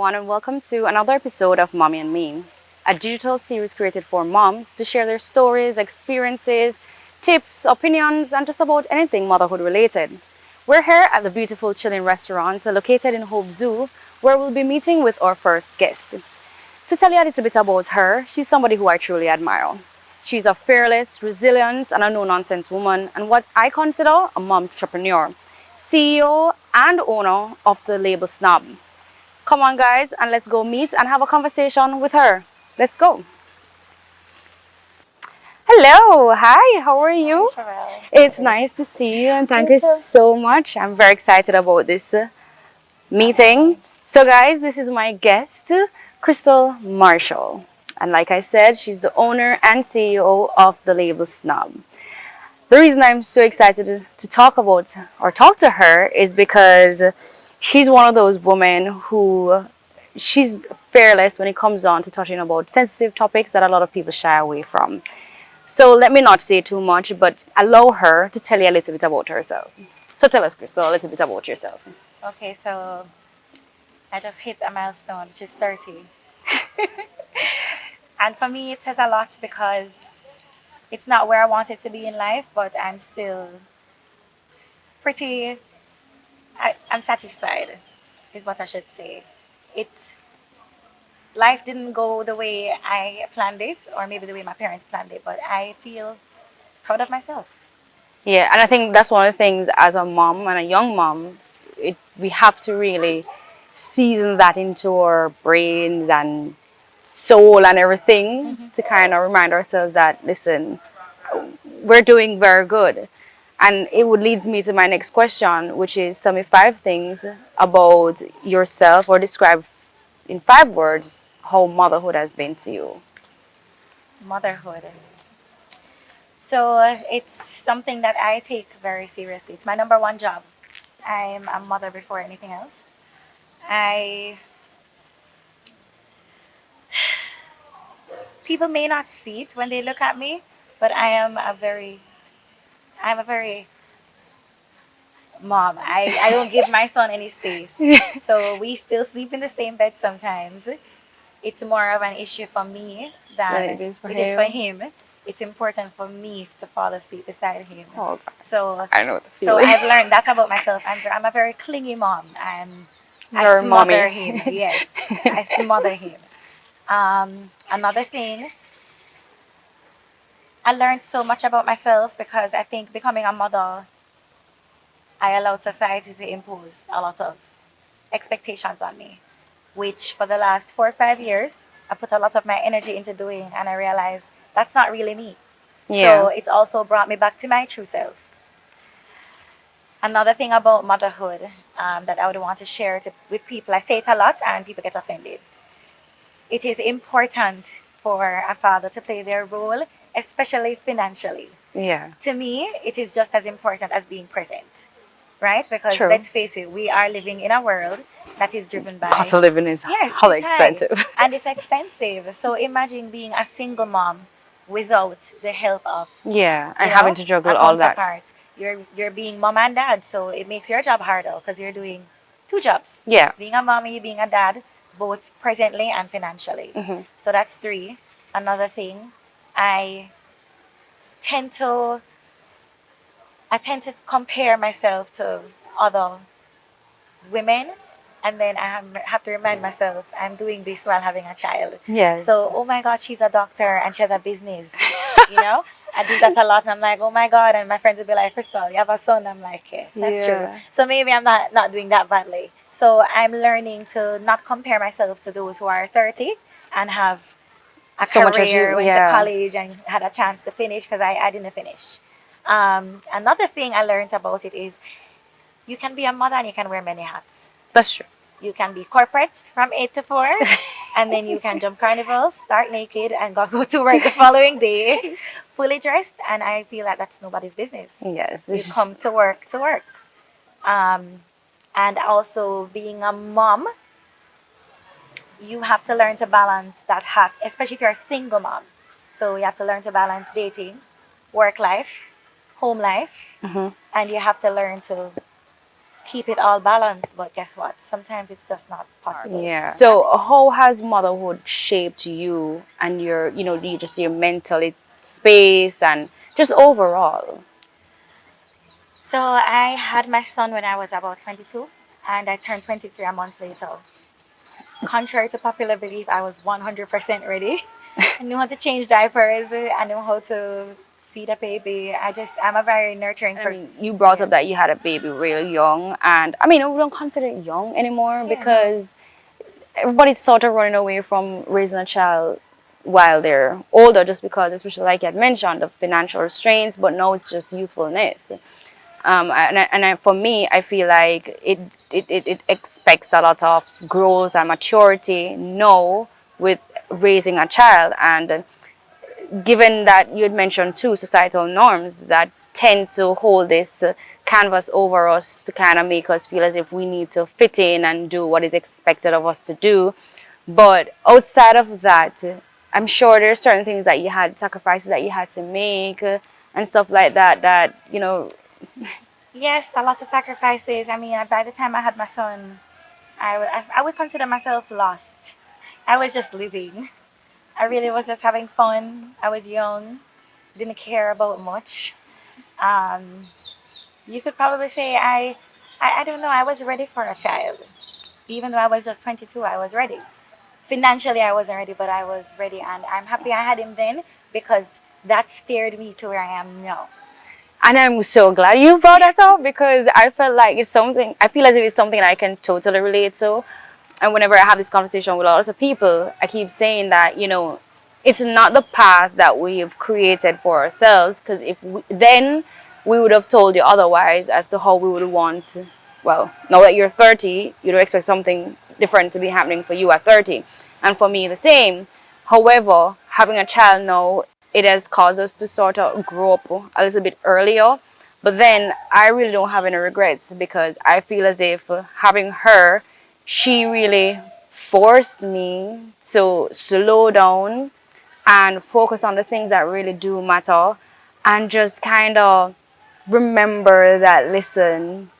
everyone, and welcome to another episode of Mommy and Me, a digital series created for moms to share their stories, experiences, tips, opinions, and just about anything motherhood related. We're here at the beautiful Chilean restaurant located in Hope Zoo, where we'll be meeting with our first guest. To tell you a little bit about her, she's somebody who I truly admire. She's a fearless, resilient, and a no-nonsense woman, and what I consider a mom entrepreneur, CEO and owner of the label Snob. Come on, guys, and let's go meet and have a conversation with her. Let's go. Hello, hi, how are you? Hi, It's nice to see you, and thank you so much. I'm very excited about this meeting. So, guys, this is my guest, Crystal Marshall. And like I said, she's the owner and CEO of the label Snob. The reason I'm so excited to talk about or talk to her is because she's one of those women who she's fearless when it comes on to talking about sensitive topics that a lot of people shy away from. So let me not say too much, but allow her to tell you a little bit about herself. So tell us, Crystal, a little bit about yourself. Okay, so I just hit a milestone, which is 30. And for me, it says a lot because it's not where I wanted to be in life, but I'm still pretty, I'm satisfied, is what I should say. It Life didn't go the way I planned it, or maybe the way my parents planned it, but I feel proud of myself. Yeah, and I think that's one of the things as a mom and a young mom, we have to really season that into our brains and soul and everything to kind of remind ourselves that, listen, we're doing very good. And it would lead me to my next question, which is tell me 5 things about yourself or describe in 5 words how motherhood has been to you. Motherhood. So it's something that I take very seriously. It's my number one job. I'm a mother before anything else. I People may not see it when they look at me, but I'm a very mom. I don't give my son any space. So we still sleep in the same bed sometimes. It's more of an issue for me than It is for it is for him. him. It's important for me to fall asleep beside him. Oh, So I know the so feeling. I've learned that about myself. I'm a very clingy mom. I Your smother mommy. him. Yes, I smother him. Another thing, I learned so much about myself because I think becoming a mother, I allowed society to impose a lot of expectations on me, which for the last 4 or 5 years, I put a lot of my energy into doing, and I realized that's not really me. So Yeah. it's also brought me back to my true self. Another thing about motherhood that I would want to share with people, I say it a lot and people get offended. It is important for a father to play their role, especially financially. Yeah. To me, it is just as important as being present, right? Because True. let's face it, we are living in a world that is driven by, Cost of living is yes, hella it's high expensive. and it's expensive. So imagine being a single mom without the help of, Yeah, and you having know, to a juggle all that. counterpart. You're being mom and dad, so it makes your job harder because you're doing two jobs. Yeah. Being a mommy, being a dad, both presently and financially. So that's three. Another thing, I tend to I tend to compare myself to other women, and then have to remind myself I'm doing this while having a child. Yes. So, oh my God, she's a doctor and she has a business, you know? I do that a lot, and I'm like, oh my God, and my friends will be like, Crystal, you have a son. I'm like, yeah, that's true. Yeah. So maybe I'm not doing that badly. So I'm learning to not compare myself to those who are 30 and have a So much career, went to yeah. college and had a chance to finish because I didn't finish. Another thing I learned about it is you can be a mother and you can wear many hats. That's true. You can be corporate from 8 to 4, and then you can jump carnivals, start naked, and go to work the following day, fully dressed. And I feel like that's nobody's business. Yes. You come to work to work. And also, being a mom, you have to learn to balance that hat, especially if you're a single mom. So you have to learn to balance dating, work life, home life, and you have to learn to keep it all balanced. But guess what? Sometimes it's just not possible. Yeah. So how has motherhood shaped you and your, just your mental space and just overall? So I had my son when I was about 22, and I turned 23 a month later. Contrary to popular belief, I was 100% ready. I knew how to change diapers. I knew how to feed a baby. I'm a very nurturing I person. mean, you brought Yeah. up that you had a baby really young, and I mean, we don't consider it young anymore Yeah, no. because everybody's sort of running away from raising a child while they're older, just because, especially like you had mentioned, the financial restraints. But now it's just youthfulness. For me, I feel like it expects a lot of growth and maturity now with raising a child. And given that you had mentioned too societal norms that tend to hold this canvas over us to kind of make us feel as if we need to fit in and do what is expected of us to do. But outside of that, I'm sure there are certain things that you had, sacrifices that you had to make, and stuff like that, Yes, a lot of sacrifices. I mean, by the time I had my son, I would consider myself lost. I was just living. I really was just having fun. I was young, didn't care about much. Um, you could probably say I don't know, I was ready for a child. Even though I was just 22, I was ready. Financially, I wasn't ready, but I was ready, and I'm happy I had him then because that steered me to where I am now. And I'm so glad you brought that up because I felt like it's something, I feel as if it's something I can totally relate to. And whenever I have this conversation with a lot of people, I keep saying that, it's not the path that we've created for ourselves, because then we would have told you otherwise as to how we would want, well, now that you're 30, you don't expect something different to be happening for you at 30. And for me, the same. However, having a child now, it has caused us to sort of grow up a little bit earlier. But then I really don't have any regrets because I feel as if having her, she really forced me to slow down and focus on the things that really do matter and just kind of remember that, listen,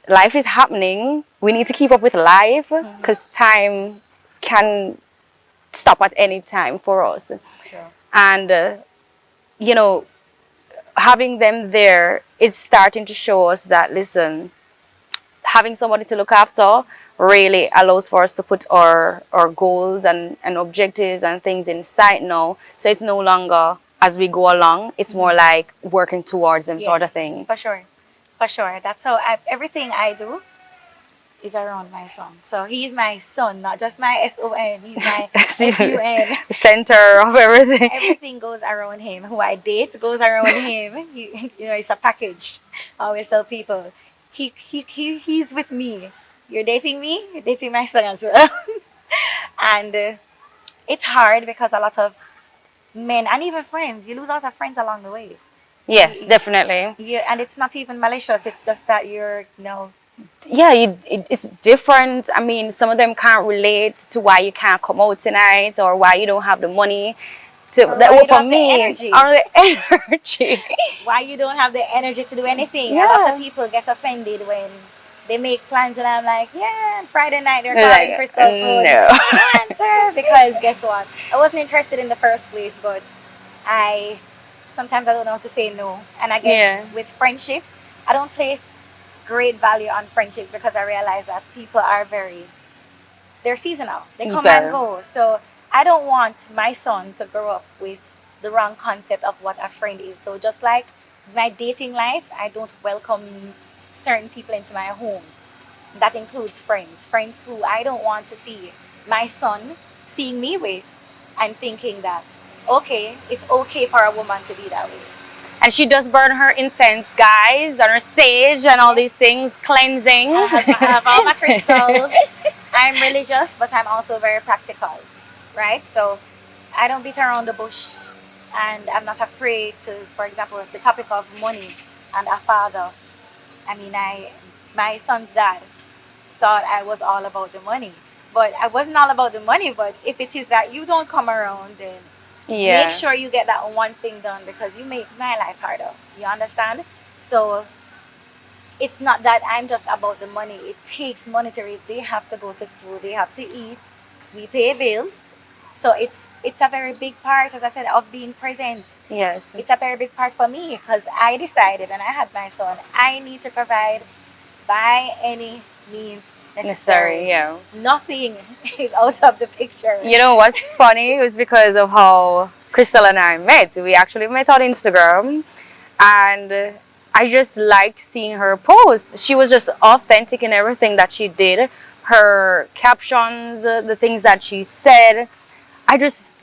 life is happening. We need to keep up with life because time can stop at any time for us. Sure. And, you know, having them there, it's starting to show us that, listen, having somebody to look after really allows for us to put our goals and objectives and things in sight now. So it's no longer as we go along, it's more like working towards them, sort Yes, of thing. for sure. For sure. That's how everything I do is around my son. So he's my son, not just my SON. He's my SUN. Center of everything. Everything goes around him. Who I date goes around him. It's a package. I always tell people, he's with me. You're dating me, you're dating my son as well. And it's hard because a lot of men and even friends, you lose a lot of friends along the way. Yes, definitely. Yeah, and it's not even malicious. It's just that Yeah, it's different. I mean, some of them can't relate to why you can't come out tonight or why you don't have the money to or that why you for don't have the me energy. or the energy. Why you don't have the energy to do anything. A lot Yeah. of people get offended when they make plans and I'm like, yeah, Friday night they're They're calling like, Crystal's phone. no. No answer because guess what? I wasn't interested in the first place, but I sometimes I don't know how to say no. And I guess Yeah. with friendships, I don't place great value on friendships because I realize that people are they're seasonal. They come and go. So I don't want my son to grow up with the wrong concept of what a friend is. So just like my dating life, I don't welcome certain people into my home. That includes friends. Friends who I don't want to see my son seeing me with and thinking that, okay, it's okay for a woman to be that way. And she does burn her incense, guys, and her sage and all these things, cleansing. I have all my crystals. I'm religious, but I'm also very practical, right? So I don't beat around the bush, and I'm not afraid to, for example, the topic of money and a father. I mean, my son's dad thought I was all about the money, but I wasn't all about the money. But if it is that you don't come around, then make sure you get that one thing done because you make my life harder. You understand? So it's not that I'm just about the money. It takes money to raise. They have to go to school. They have to eat. We pay bills. So it's a very big part, as I said, of being present. Yes. It's a very big part for me because I decided when I had my son, I need to provide by any means Necessary, necessary. yeah. Nothing is out of the picture. You know what's funny? It was because of how Crystal and I met. We actually met on Instagram, and I just liked seeing her post. She was just authentic in everything that she did. Her captions, the things that she said. I just,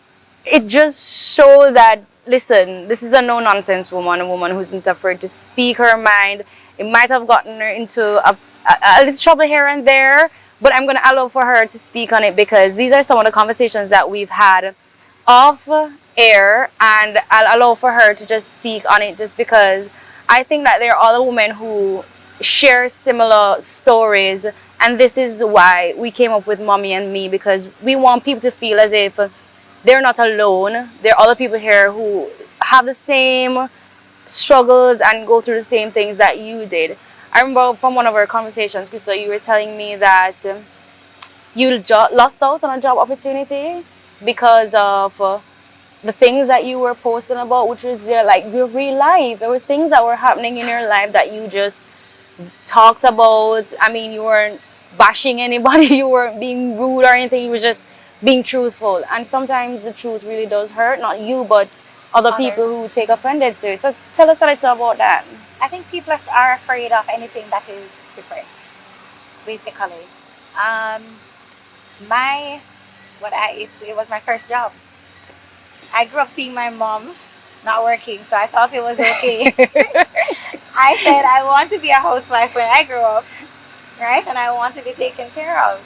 it just showed that, listen, this is a no nonsense woman, a woman who's not afraid to speak her mind. It might have gotten her into a little trouble here and there, but I'm going to allow for her to speak on it because these are some of the conversations that we've had off air, and I'll allow for her to just speak on it just because I think that there are other women who share similar stories, and this is why we came up with Mommy and Me, because we want people to feel as if they're not alone. There are other people here who have the same struggles and go through the same things that you did. I remember from one of our conversations, Crystal, you were telling me that you lost out on a job opportunity because of the things that you were posting about, which was your real life. There were things that were happening in your life that you just talked about. I mean, you weren't bashing anybody, you weren't being rude or anything. You were just being truthful. And sometimes the truth really does hurt, not you, but other people Others. who take offended to it. So tell us a little about that. I think people are afraid of anything that is different, basically. Um, my it was my first job. I grew up seeing my mom not working, so I thought it was okay. I said I want to be a housewife when I grow up, right? And I want to be taken care of.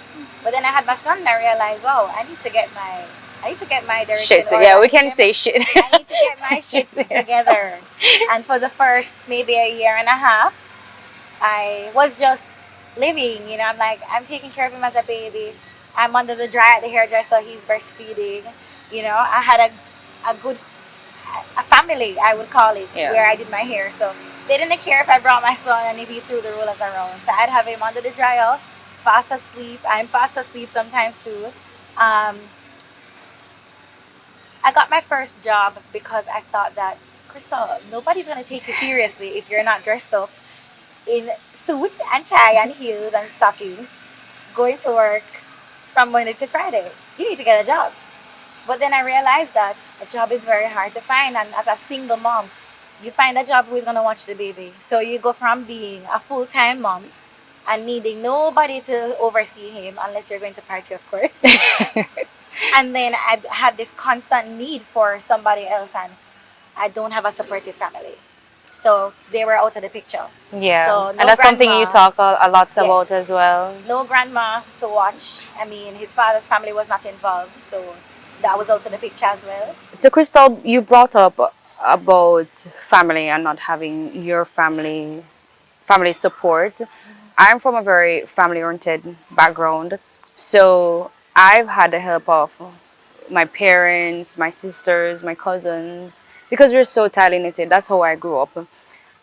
But then I had my son, and I realized, wow, I need to get my direction Shit. order. Yeah, we can say shit. I need to get my shit together. And for the first maybe a year and a half, I was just living. I'm like, I'm taking care of him as a baby. I'm under the dry at the hairdresser. He's breastfeeding. I had a good a family, I would call it, Yeah. where I did my hair. So they didn't care if I brought my son and if he threw the rollers around. So I'd have him under the dryer, fast asleep. I'm fast asleep sometimes too. Um, I got my first job because I thought that, Crystal, nobody's going to take you seriously if you're not dressed up in suit and tie and heels and stockings going to work from Monday to Friday. You need to get a job. But then I realized that a job is very hard to find, and as a single mom, you find a job who is going to watch the baby. So you go from being a full-time mom and needing nobody to oversee him, unless you're going to party, of course. And then I had this constant need for somebody else, and I don't have a supportive family. So they were out of the picture. Yeah, So no and that's something you grandma. talk a lot about Yes. as well. No grandma to watch. I mean, his father's family was not involved, so that was out of the picture as well. So, Crystal, you brought up about family and not having your family support. I'm from a very family-oriented background, so I've had the help of my parents, my sisters, my cousins, because we're so tightly knitted. That's how I grew up.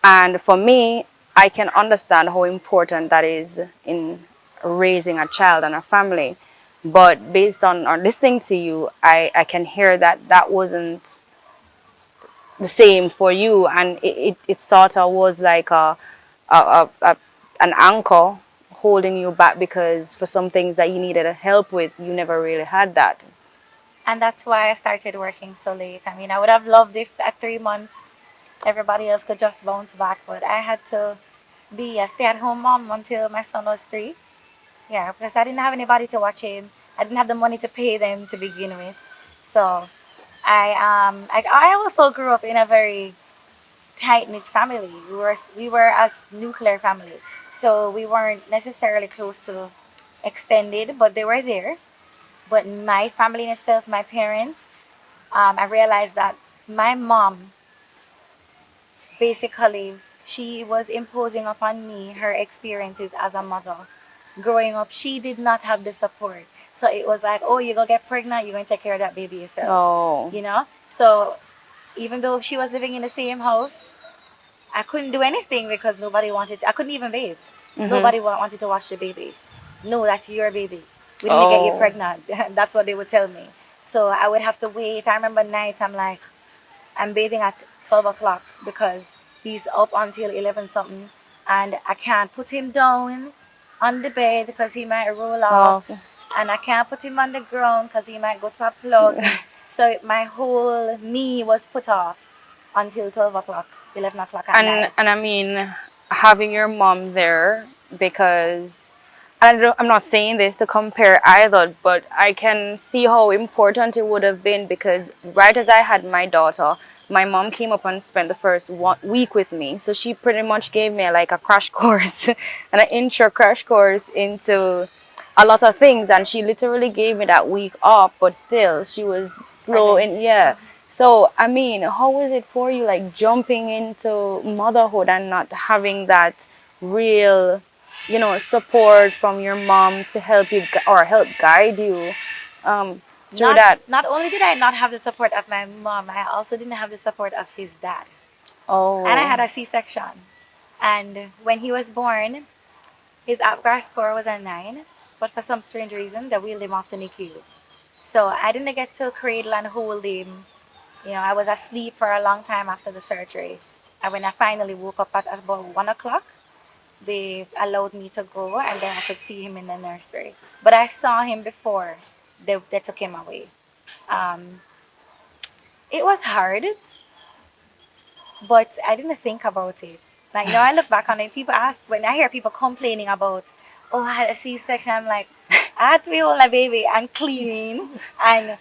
And for me, I can understand how important that is in raising a child and a family. But based on listening to you, I can hear that that wasn't the same for you. And it sort of was like an anchor holding you back because for some things that you needed help with, you never really had that. And that's why I started working so late. I mean, I would have loved if at 3 months everybody else could just bounce back, but I had to be a stay-at-home mom until my son was 3. Yeah, because I didn't have anybody to watch him. I didn't have the money to pay them to begin with. So I also grew up in a very tight knit family. We were a nuclear family, so we weren't necessarily close to extended, but they were there. But my family in itself, my parents, I realized that my mom basically she was imposing upon me her experiences as a mother. Growing up, she did not have the support. So it was like, oh, you go get pregnant, you're going to take care of that baby yourself. Oh. So even though she was living in the same house, I couldn't do anything because nobody wanted to, I couldn't even bathe. Mhm. Nobody wanted to watch the baby. No, that's your baby. We didn't get you Oh. pregnant. That's what they would tell me. So I would have to wait. I remember nights I'm like, I'm bathing at 12 o'clock because he's up until 11 something, and I can't put him down on the bed because he might roll off, Oh. and I can't put him on the ground because he might go to a plug. So my whole knee was put off until 12 o'clock, 11 o'clock at And night. I mean, having your mom there, because I'm not saying this to compare either, but I can see how important it would have been, because right as I had my daughter, my mom came up and spent the first week with me. So she pretty much gave me like a crash course, and an intro crash course into a lot of things. And she literally gave me that week off, but still she was slow Present. in, yeah. So, I mean, how is it for you, like jumping into motherhood and not having that real, support from your mom to help you or help guide you through Not that? not only did I not have the support of my mom, I also didn't have the support of his dad. And I Oh, had a C-section. And when he was born, his APGAR score was a 9, but for some strange reason, they wheeled him off the NICU. So I didn't get to cradle and hold him. I was asleep for a long time after the surgery. And when I finally woke up at about 1 o'clock, they allowed me to go, and then I could see him in the nursery. But I saw him before they took him away. Um, it was hard, but I didn't think about it. Like, I look back on it, people ask, when I hear people complaining about, oh, I had a C-section, I'm like, I had to be holding a baby and cleaning and,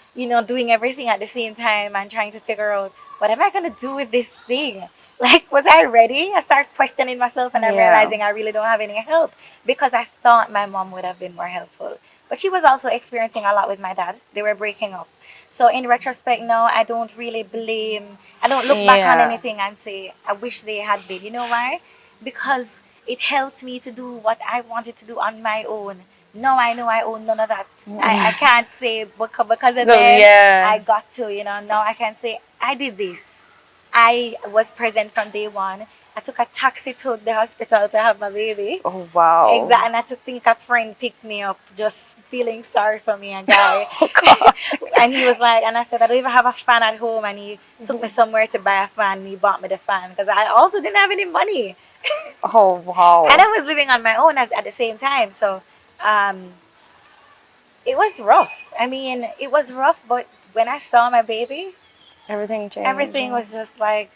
doing everything at the same time and trying to figure out, what am I going to do with this thing? Like, was I ready? I started questioning myself, and I'm yeah. realizing I really don't have any help because I thought my mom would have been more helpful. But she was also experiencing a lot with my dad. They were breaking up. So in retrospect now, I don't really blame, I don't look back on Yeah. anything and say, I wish they had been. You know why? Because it helped me to do what I wanted to do on my own. No, I know I own none of that. I can't say because of No, them, I yeah. got to, now I can say, I did this. I was present from day one. I took a taxi to the hospital to have my baby. Oh, wow. Exactly, and I to think a friend picked me up, just feeling sorry for me, a guy. Oh, God. And he was like, and I said, I don't even have a fan at home. And he took me somewhere to buy a fan. And he bought me the fan because I also didn't have any money. Oh, And wow. I was living on my own at the same time. So um, it was rough. I mean, it was rough, but when I saw my baby, Everything changed. everything was just like,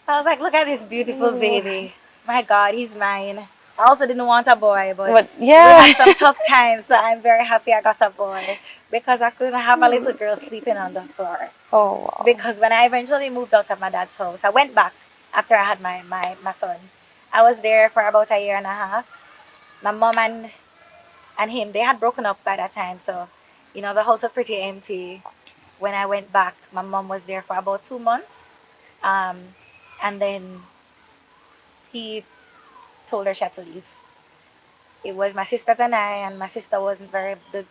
I was like, look at this beautiful Ooh. baby. My God, he's mine. I also didn't want a boy, but But we yeah. had some tough times, so I'm very happy I got a boy because I couldn't have a little girl sleeping on the floor. Oh, wow. Because when I eventually moved out of my dad's house, I went back after I had my son. I was there for about a year and a half. My mom and him, they had broken up by that time, so the house was pretty empty. When I went back, my mom was there for about 2 months. Um, and then he told her she had to leave. It was my sisters and I, and my sister wasn't the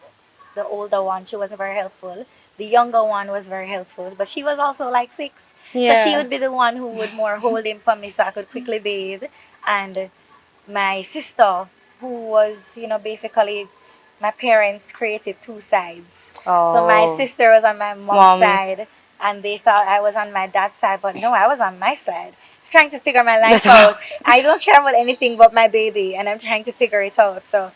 older one, she wasn't very helpful. The younger one was very helpful, but she was also like 6. So she Yeah. would be the one who would more hold him for me so I could quickly bathe. And my sister, who was, basically my parents created two sides. So my Oh, sister was on my mom's mom's. side, and they thought I was on my dad's side, but no, I was on my side. Trying to figure my life That's out. wow. I don't care about anything but my baby, and I'm trying to figure it out. So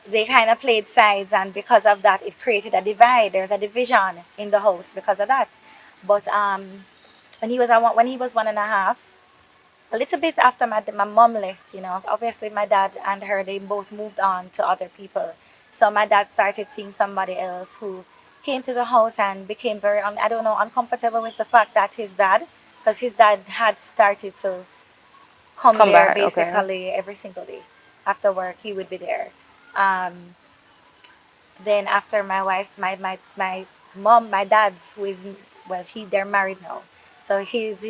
they kind of played sides, and because of that, it created a divide. There's a division in the house because of that. But when he was 1.5, a little bit after my mom left, obviously my dad and her, they both moved on to other people. So my dad started seeing somebody else who came to the house and became very, I don't know, uncomfortable with the fact that because his dad had started to come Come there back. Okay. basically every single day. After work, he would be there. Um, then after my wife, my mom, my dad's, who is, well, they're married now. So his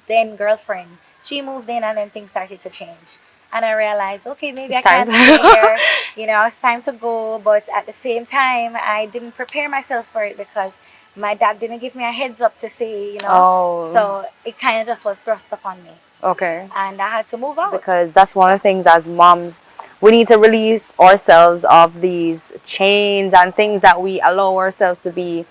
then girlfriend, she moved in, and then things started to change. And I realized, okay, maybe It's I time can't stay to. here. It's time to go. But at the same time, I didn't prepare myself for it because my dad didn't give me a heads up to say. Oh. So it kind of just was thrust upon me. Okay. and I had to move out. Because that's one of the things as moms, we need to release ourselves of these chains and things that we allow ourselves to be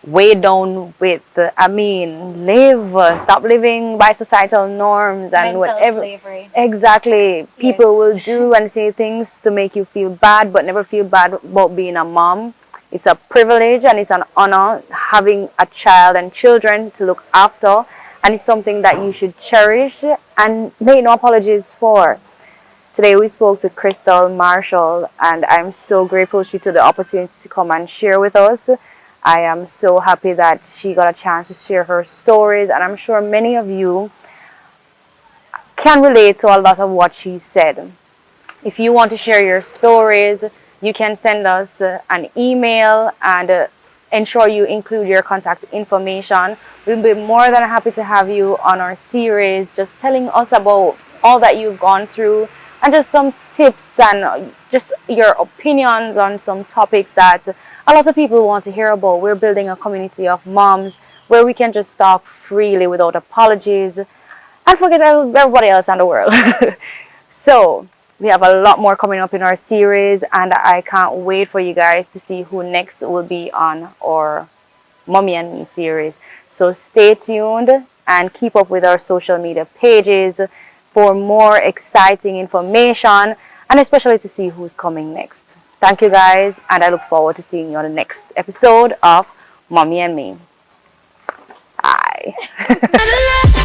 weighed down with. I mean, live, stop living by societal norms and Mental whatever. slavery. Exactly. Yes. People will do and say things to make you feel bad, but never feel bad about being a mom. It's a privilege and it's an honor having a child and children to look after, and it's something that you should cherish and make no apologies for. Today we spoke to Crystal Marshall, and I'm so grateful she took the opportunity to come and share with us. I am so happy that she got a chance to share her stories, and I'm sure many of you can relate to a lot of what she said. If you want to share your stories, you can send us an email and ensure you include your contact information. We'll be more than happy to have you on our series, just telling us about all that you've gone through and just some tips and just your opinions on some topics that a lot of people want to hear about. We're building a community of moms where we can just talk freely without apologies and forget everybody else in the world. So, we have a lot more coming up in our series, and I can't wait for you guys to see who next will be on our Mommy and Me series. So, stay tuned and keep up with our social media pages for more exciting information and especially to see who's coming next. Thank you guys, and I look forward to seeing you on the next episode of Mommy and Me. Bye.